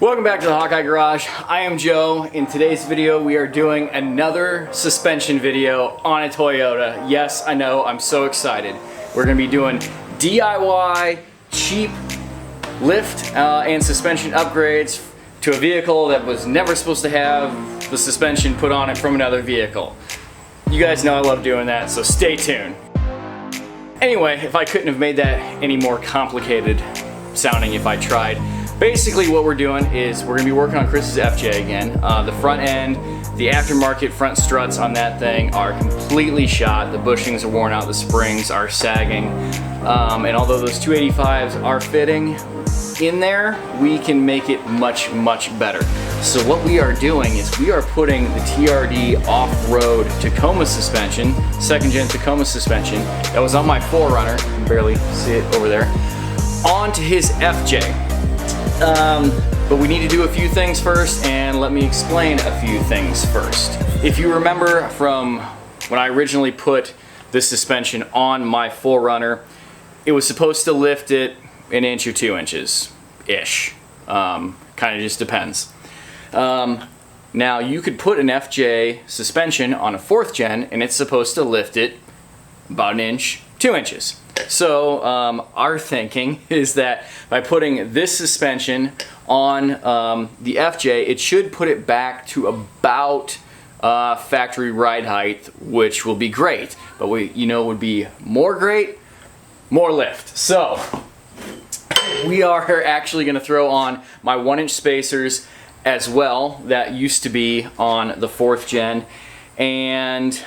Welcome back to the Hawkeye Garage. I am Joe. In today's video, we are doing another suspension video on a Toyota. Yes, I know, I'm so excited. We're gonna be doing DIY, cheap lift and suspension upgrades to a vehicle that was never supposed to have the suspension put on it from another vehicle. You guys know I love doing that, so stay tuned. Anyway, if I couldn't have made that any more complicated sounding if I tried. Basically what we're doing is we're gonna be working on Chris's FJ again. The front end, the aftermarket front struts on that thing are completely shot. The bushings are worn out, the springs are sagging. And although those 285s are fitting in there, we can make it much, much better. So what we are doing is we are putting the TRD off-road Tacoma suspension, second gen Tacoma suspension, that was on my 4Runner, you can barely see it over there, onto his FJ. But we need to do a few things first, and let me explain a few things first. If you remember from when I originally put this suspension on my 4Runner, it was supposed to lift it an inch or 2 inches-ish. Kind of just depends. Now you could put an FJ suspension on a 4th gen and it's supposed to lift it about an inch, 2 inches. So our thinking is that by putting this suspension on the FJ, it should put it back to about factory ride height, which will be great. But would be more great, more lift. So we are actually going to throw on my 1-inch spacers as well that used to be on the 4th gen. And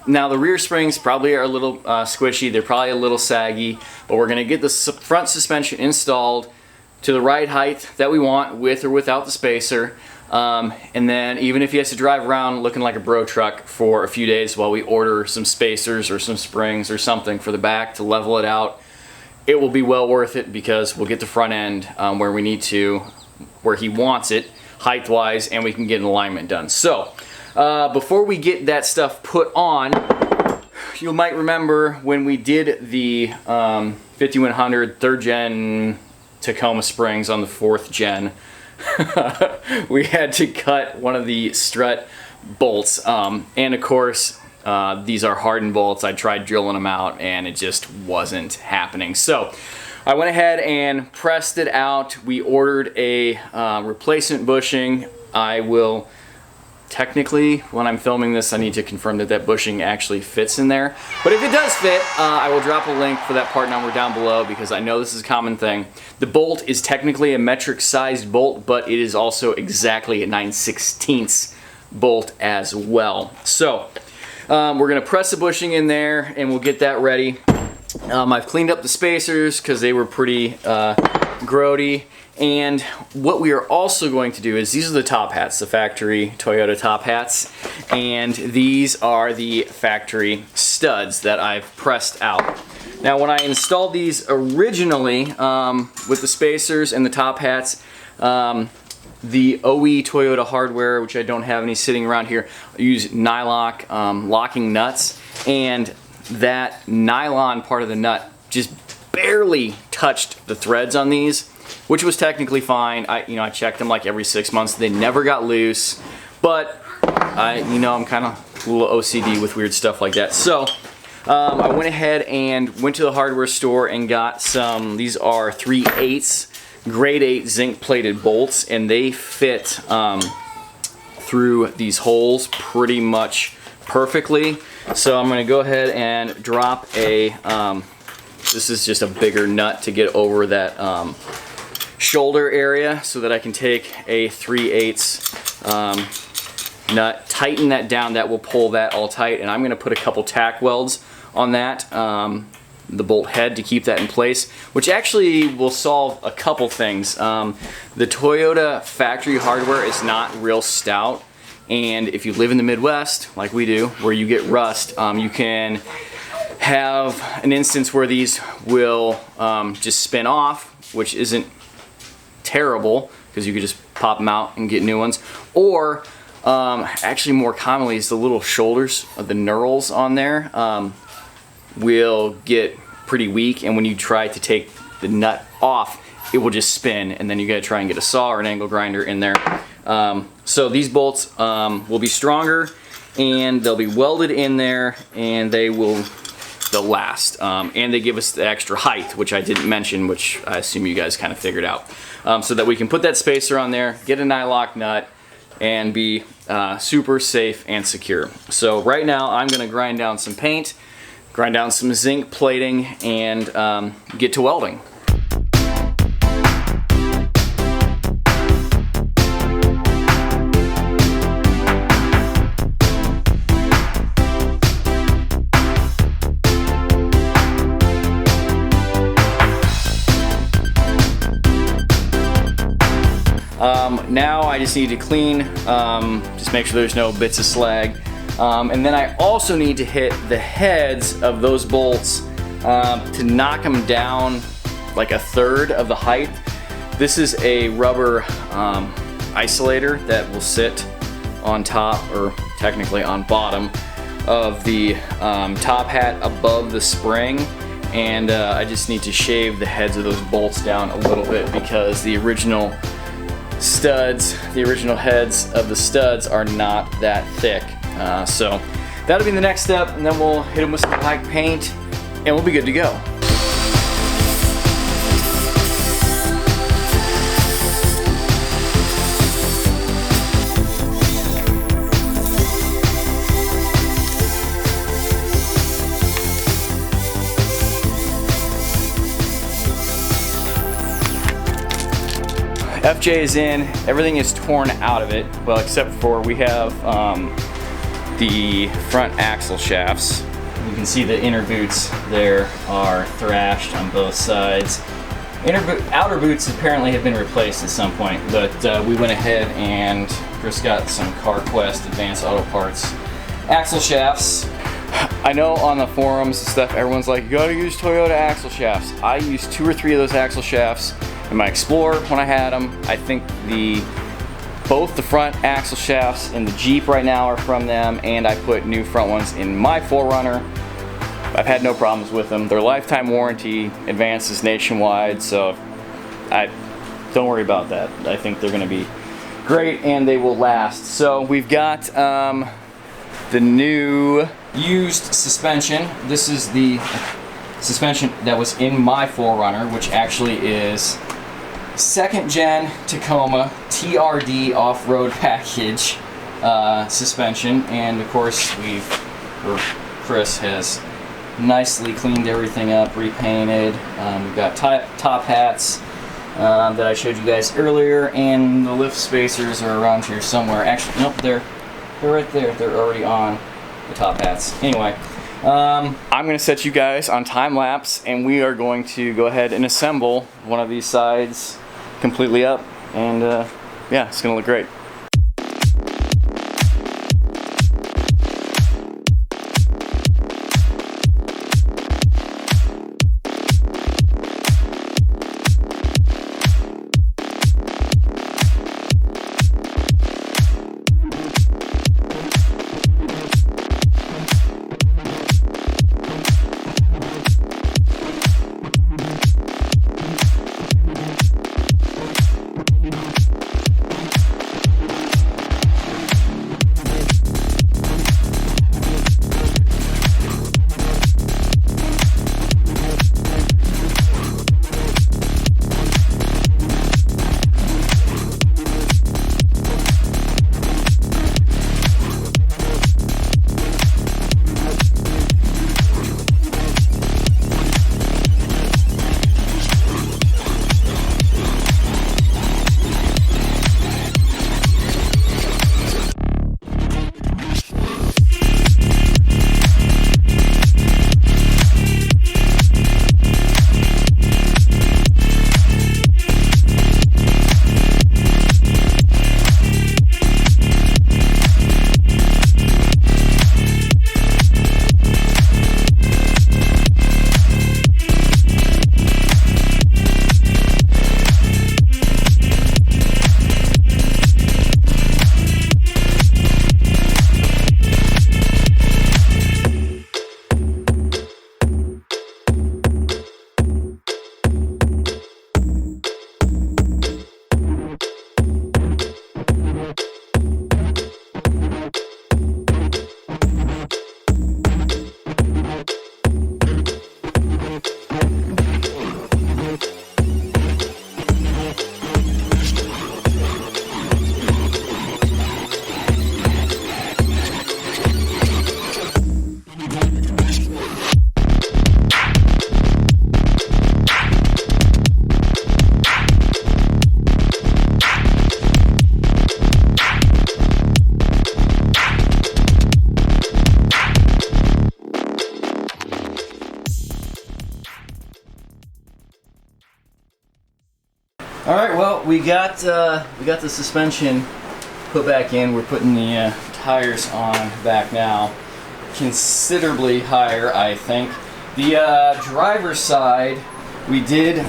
now the rear springs probably are a little squishy, they're probably a little saggy, but we're gonna get the front suspension installed to the ride height that we want, with or without the spacer. And then even if he has to drive around looking like a bro truck for a few days while we order some spacers or some springs or something for the back to level it out, it will be well worth it, because we'll get the front end where we need to, where he wants it, height-wise, and we can get an alignment done. So, before we get that stuff put on, you might remember when we did the 5100 3rd gen Tacoma springs on the 4th gen, we had to cut one of the strut bolts, and of course these are hardened bolts. I tried drilling them out and it just wasn't happening. So I went ahead and pressed it out. We ordered a replacement bushing. I will technically, when I'm filming this, I need to confirm that that bushing actually fits in there. But if it does fit, I will drop a link for that part number down below, because I know this is a common thing. The bolt is technically a metric sized bolt, but it is also exactly a 9/16 bolt as well. So we're gonna press the bushing in there and we'll get that ready. I've cleaned up the spacers because they were pretty grody. And what we are also going to do is, these are the top hats, the factory Toyota top hats, and these are the factory studs that I've pressed out. Now when I installed these originally with the spacers and the top hats, the OE Toyota hardware, which I don't have any sitting around here, I use Nylock locking nuts, and that nylon part of the nut just barely touched the threads on these, which was technically fine. I checked them like every 6 months. They never got loose, but I'm kind of a little OCD with weird stuff like that. So I went ahead and went to the hardware store and got some. These are 3/8 grade 8 zinc plated bolts, and they fit through these holes pretty much perfectly. So I'm going to go ahead and drop a. This is just a bigger nut to get over that shoulder area, so that I can take a 3/8 nut, tighten that down. That will pull that all tight, and I'm going to put a couple tack welds on that, the bolt head, to keep that in place, which actually will solve a couple things. The Toyota factory hardware is not real stout, and if you live in the Midwest like we do, where you get rust, you can have an instance where these will just spin off, which isn't terrible, because you could just pop them out and get new ones. Or actually more commonly is the little shoulders of the knurls on there will get pretty weak, and when you try to take the nut off, it will just spin, and then you gotta try and get a saw or an angle grinder in there. So these bolts will be stronger, and they'll be welded in there, and they'll last. And they give us the extra height, which I didn't mention, which I assume you guys kind of figured out. So that we can put that spacer on there, get a nylock nut, and be super safe and secure. So right now I'm gonna grind down some paint, grind down some zinc plating, and get to welding. Now I just need to clean, just make sure there's no bits of slag. And then I also need to hit the heads of those bolts to knock them down like a third of the height. This is a rubber isolator that will sit on top, or technically on bottom, of the top hat above the spring. And I just need to shave the heads of those bolts down a little bit, because the original studs, the original heads of the studs are not that thick. So that'll be the next step, and then we'll hit them with some black paint and we'll be good to go. FJ is in, everything is torn out of it, well, except for we have the front axle shafts. You can see the inner boots there are thrashed on both sides. Outer boots apparently have been replaced at some point, but we went ahead and Chris got some CarQuest Advanced Auto Parts axle shafts. I know on the forums and stuff, everyone's like, you gotta use Toyota axle shafts. I used 2 or 3 of those axle shafts in my Explorer when I had them. I think both the front axle shafts in the Jeep right now are from them, and I put new front ones in my 4Runner. I've had no problems with them. They're lifetime warranty, advances nationwide, so don't worry about that. I think they're gonna be great and they will last. So we've got the new used suspension. This is the suspension that was in my 4Runner, which actually is 2nd gen Tacoma TRD off-road package suspension, and of course Chris has nicely cleaned everything up, repainted. We've got top hats that I showed you guys earlier, and the lift spacers are around here somewhere. Actually, nope, they're right there. They're already on the top hats. Anyway, I'm going to set you guys on time lapse, and we are going to go ahead and assemble one of these sides completely up, and yeah, it's going to look great. we got the suspension put back in. We're putting the tires on back now. Considerably higher, I think. The driver's side, we did,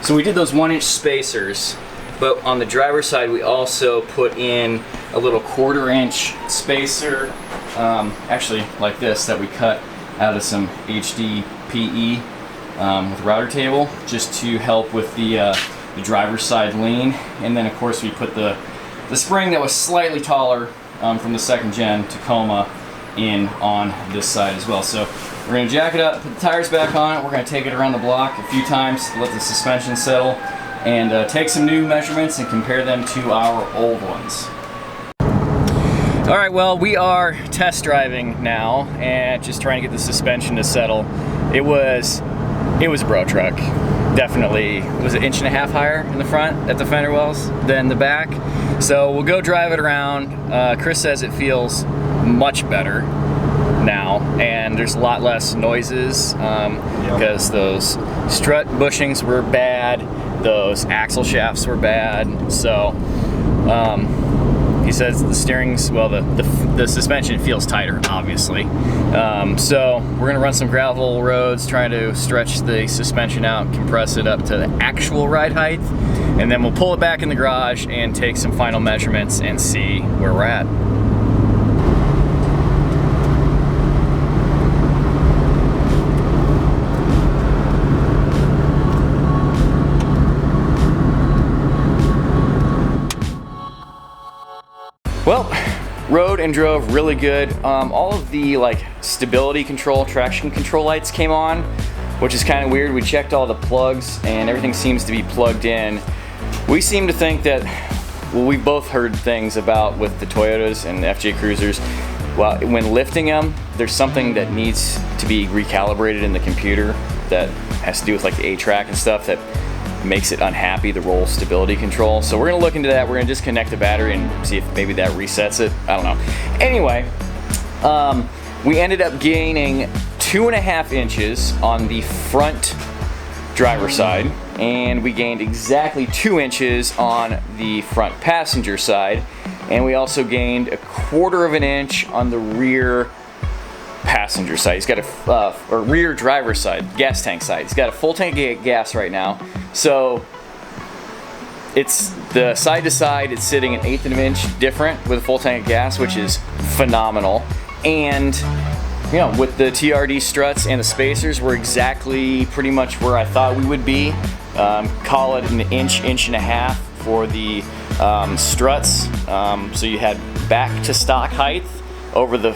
so we did those 1-inch spacers, but on the driver's side we also put in a little 1/4-inch spacer, actually like this, that we cut out of some HD PE with router table, just to help with the driver's side lean. And then of course we put the spring that was slightly taller from the 2nd gen Tacoma in on this side as well. So we're going to jack it up, put the tires back on it, we're going to take it around the block a few times, let the suspension settle, and take some new measurements and compare them to our old ones. Alright, well, we are test driving now and just trying to get the suspension to settle. It was a bro truck. Definitely was an 1.5 inches higher in the front at the fender wells than the back. So we'll go drive it around. Chris says it feels much better now, and there's a lot less noises because those strut bushings were bad, those axle shafts were bad. So he says the steering's, well, the suspension feels tighter, obviously. So we're gonna run some gravel roads, try to stretch the suspension out, compress it up to the actual ride height, and then we'll pull it back in the garage and take some final measurements and see where we're at. Well, rode and drove really good. All of the stability control, traction control lights came on, which is kind of weird. We checked all the plugs and everything seems to be plugged in. We seem to think that, well, we've both heard things about with the Toyotas and the FJ Cruisers. Well, when lifting them, there's something that needs to be recalibrated in the computer that has to do with the A-track and stuff that makes it unhappy, the roll stability control. So we're gonna look into that. We're gonna disconnect the battery and see if maybe that resets it. I don't know. Anyway, we ended up gaining 2.5 inches on the front driver's side, and we gained exactly 2 inches on the front passenger side, and we also gained 1/4 of an inch on the rear passenger side. He's got a rear driver's side, gas tank side. He's got a full tank of gas right now. So it's the side to side, it's sitting an 1/8 of an inch different with a full tank of gas, which is phenomenal. And you know, with the TRD struts and the spacers, we're exactly pretty much where I thought we would be. Call it an inch, 1.5 inches for the struts. So you had back to stock height over the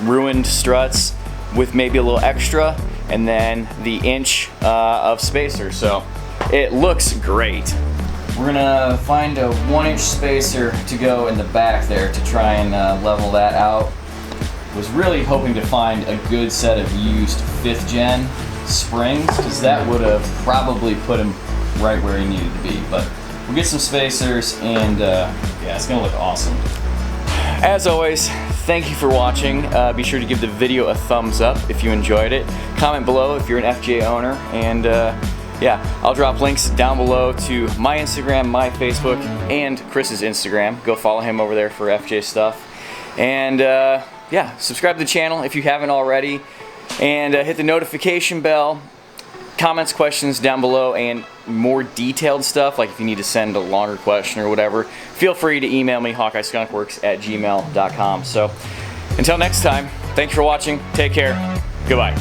ruined struts with maybe a little extra, and then the inch of spacer. So it looks great. We're gonna find a 1-inch spacer to go in the back there to try and level that out. Was really hoping to find a good set of used 5th gen springs, because that would have probably put him right where he needed to be. But we'll get some spacers and yeah, it's gonna look awesome. As always, thank you for watching. Be sure to give the video a thumbs up if you enjoyed it. Comment below if you're an FJ owner, and yeah, I'll drop links down below to my Instagram, my Facebook, and Chris's Instagram. Go follow him over there for FJ stuff. And yeah, subscribe to the channel if you haven't already, and hit the notification bell. Comments, questions down below, and more detailed stuff, like if you need to send a longer question or whatever, feel free to email me, hawkeyeskunkworks@gmail.com. So until next time, thanks for watching, take care, goodbye.